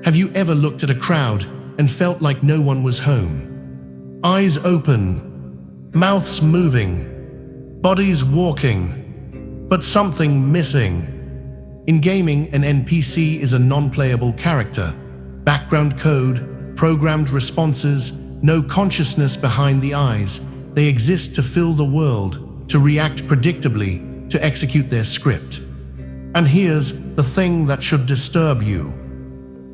Have you ever looked at a crowd and felt like no one was home? Eyes open, mouths moving, bodies walking, but something missing. In gaming, an NPC is a non-playable character. Background code, programmed responses, no consciousness behind the eyes. They exist to fill the world, to react predictably, to execute their script. And here's the thing that should disturb you.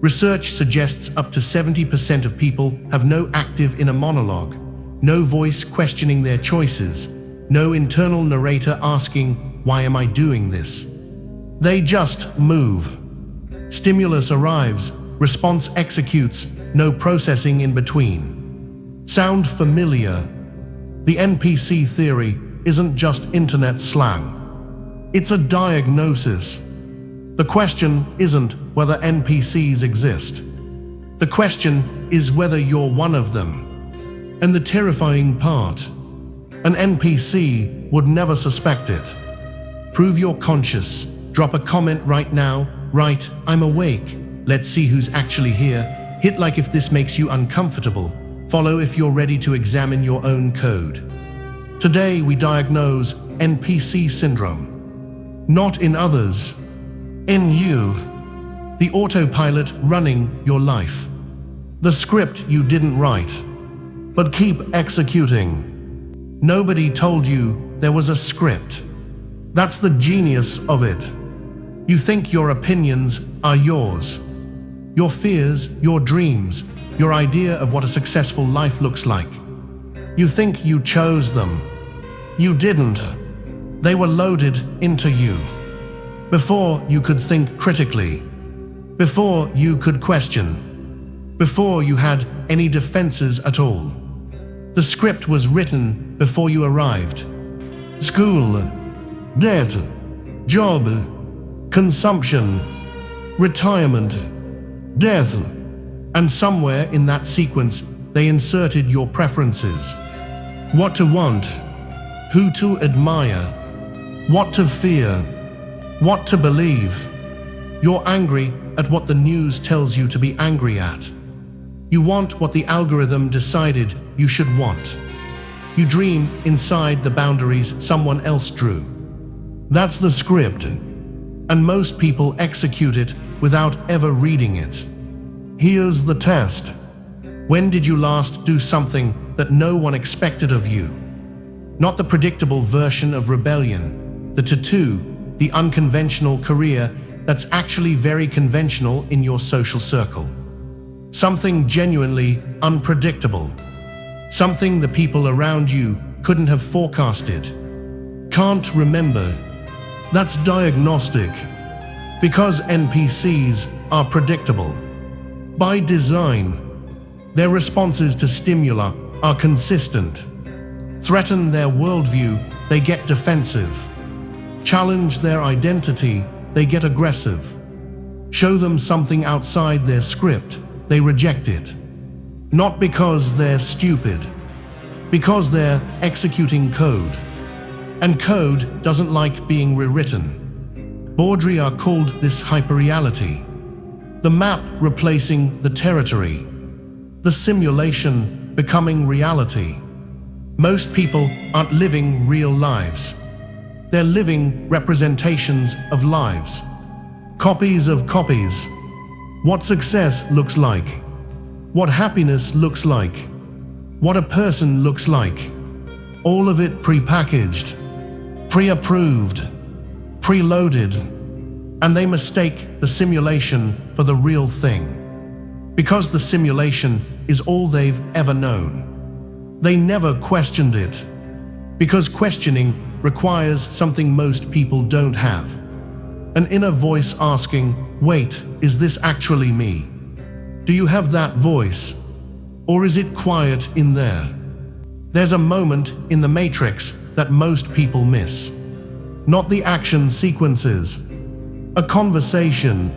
Research suggests up to 70% of people have no active inner monologue, no voice questioning their choices, no internal narrator asking, "Why am I doing this?" They just move. Stimulus arrives, response executes, no processing in between. Sound familiar? The NPC theory isn't just internet slang. It's a diagnosis. The question isn't whether NPCs exist. The question is whether you're one of them. And the terrifying part, an NPC would never suspect it. Prove you're conscious. Drop a comment right now. Write, "I'm awake." Let's see who's actually here. Hit like if this makes you uncomfortable. Follow if you're ready to examine your own code. Today we diagnose NPC syndrome. Not in others, in you. The autopilot running your life. The script you didn't write, but keep executing. Nobody told you there was a script. That's the genius of it. You think your opinions are yours. Your fears, your dreams, your idea of what a successful life looks like. You think you chose them. You didn't. They were loaded into you. Before you could think critically. Before you could question. Before you had any defenses at all. The script was written before you arrived. School, debt, job, consumption, retirement, death, and somewhere in that sequence they inserted your preferences. What to want, who to admire, what to fear, what to believe. You're angry at what the news tells you to be angry at. You want what the algorithm decided you should want. You dream inside the boundaries someone else drew. That's the script, and most people execute it without ever reading it. Here's the test. When did you last do something that no one expected of you? Not the predictable version of rebellion, the tattoo, the unconventional career that's actually very conventional in your social circle. Something genuinely unpredictable. Something the people around you couldn't have forecasted. Can't remember. That's diagnostic. Because NPCs are predictable. By design, their responses to stimuli are consistent. Threaten their worldview, they get defensive. Challenge their identity, they get aggressive. Show them something outside their script, they reject it. Not because they're stupid, because they're executing code. And code doesn't like being rewritten. Baudrillard called this hyperreality. The map replacing the territory. The simulation becoming reality. Most people aren't living real lives. They're living representations of lives. Copies of copies. What success looks like. What happiness looks like. What a person looks like. All of it pre-packaged, pre-approved, preloaded, and they mistake the simulation for the real thing. Because the simulation is all they've ever known. They never questioned it. Because questioning requires something most people don't have. An inner voice asking, "Wait, is this actually me?" Do you have that voice? Or is it quiet in there? There's a moment in the Matrix that most people miss. Not the action sequences. A conversation.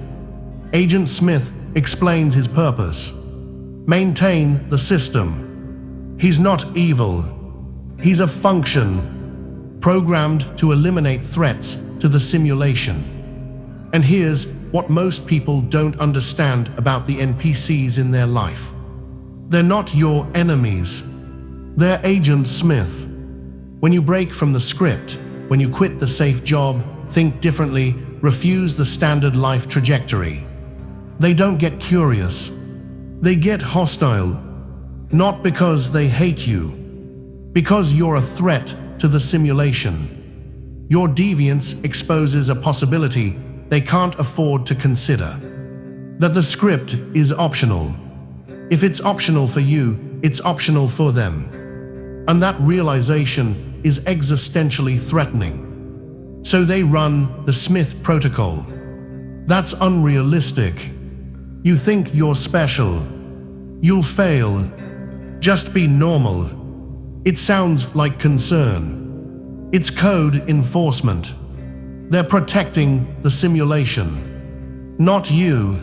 Agent Smith explains his purpose. Maintain the system. He's not evil. He's a function, programmed to eliminate threats to the simulation. And here's what most people don't understand about the NPCs in their life. They're not your enemies. They're Agent Smith. When you break from the script, when you quit the safe job, think differently, refuse the standard life trajectory, they don't get curious. They get hostile. Not because they hate you, because you're a threat to the simulation. Your deviance exposes a possibility they can't afford to consider. That the script is optional. If it's optional for you, it's optional for them. And that realization is existentially threatening. So they run the Smith protocol. That's unrealistic. You think you're special. You'll fail. Just be normal. It sounds like concern. It's code enforcement. They're protecting the simulation, not you.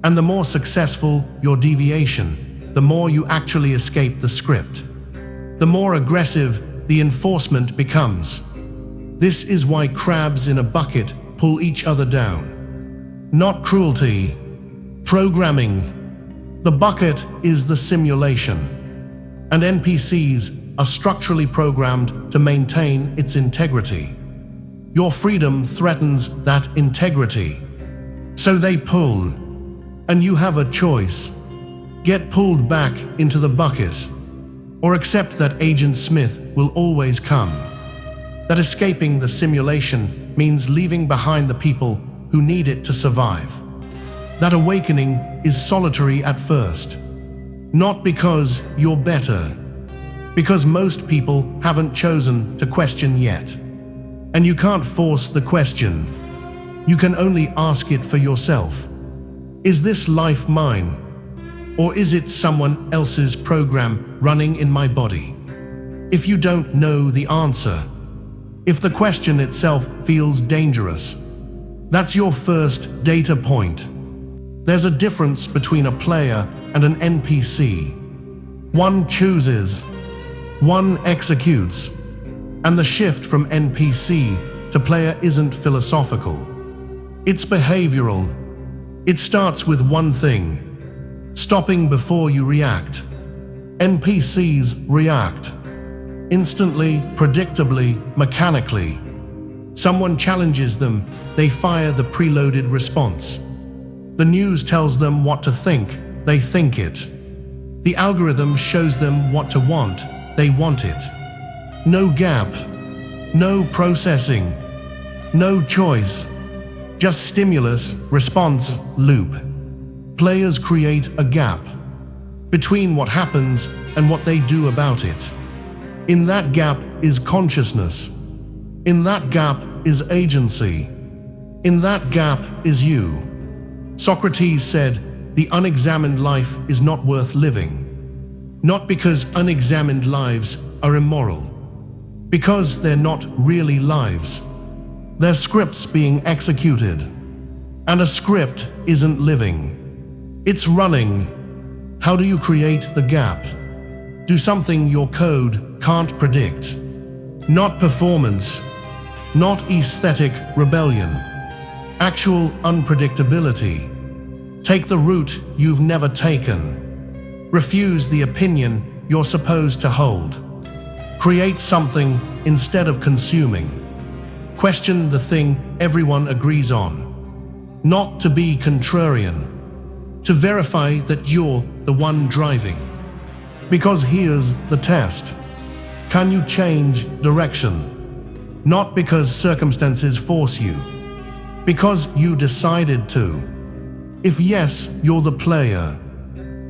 And the more successful your deviation, the more you actually escape the script. The more aggressive the enforcement becomes. This is why crabs in a bucket pull each other down. Not cruelty. Programming. The bucket is the simulation, and NPCs are structurally programmed to maintain its integrity. Your freedom threatens that integrity. So they pull, and you have a choice. Get pulled back into the bucket, or accept that Agent Smith will always come. That escaping the simulation means leaving behind the people who need it to survive. That awakening is solitary at first. Not because you're better, because most people haven't chosen to question yet. And you can't force the question. You can only ask it for yourself. Is this life mine? Or is it someone else's program running in my body? If you don't know the answer, if the question itself feels dangerous, that's your first data point. There's a difference between a player and an NPC. One chooses, one executes, and the shift from NPC to player isn't philosophical. It's behavioral. It starts with one thing: stopping before you react. NPCs react. Instantly, predictably, mechanically. Someone challenges them, they fire the preloaded response. The news tells them what to think, they think it. The algorithm shows them what to want, they want it. No gap, no processing, no choice. Just stimulus, response, loop. Players create a gap between what happens and what they do about it. In that gap is consciousness. In that gap is agency. In that gap is you. Socrates said, "The unexamined life is not worth living." Not because unexamined lives are immoral. Because they're not really lives. They're scripts being executed. And a script isn't living. It's running. How do you create the gap? Do something your code can't predict. Not performance. Not aesthetic rebellion. Actual unpredictability. Take the route you've never taken. Refuse the opinion you're supposed to hold. Create something instead of consuming. Question the thing everyone agrees on. Not to be contrarian. To verify that you're the one driving. Because here's the test. Can you change direction? Not because circumstances force you. Because you decided to. If yes, you're the player.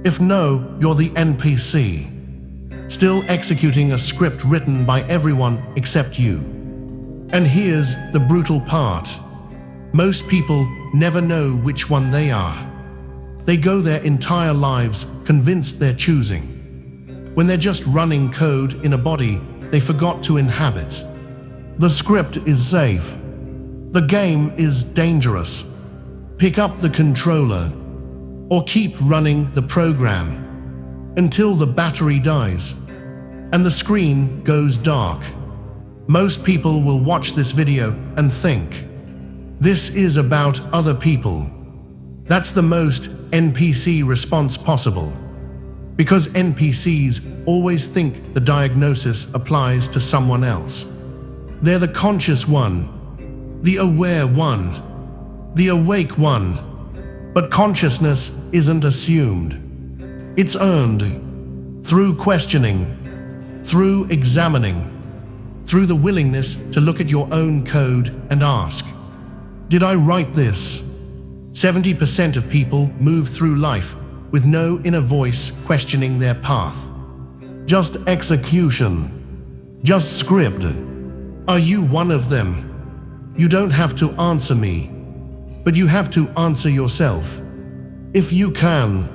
If no, you're the NPC. Still executing a script written by everyone except you. And here's the brutal part. Most people never know which one they are. They go their entire lives convinced they're choosing. When they're just running code in a body they forgot to inhabit. The script is safe. The game is dangerous. Pick up the controller or keep running the program until the battery dies and the screen goes dark. Most people will watch this video and think, This is about other people. That's the most NPC response possible. Because NPCs always think the diagnosis applies to someone else. They're the conscious one, the aware one, the awake one. But consciousness isn't assumed. It's earned through questioning, through examining, through the willingness to look at your own code and ask, did I write this? 70% of people move through life with no inner voice questioning their path. Just execution, just script. Are you one of them? You don't have to answer me, but you have to answer yourself. If you can,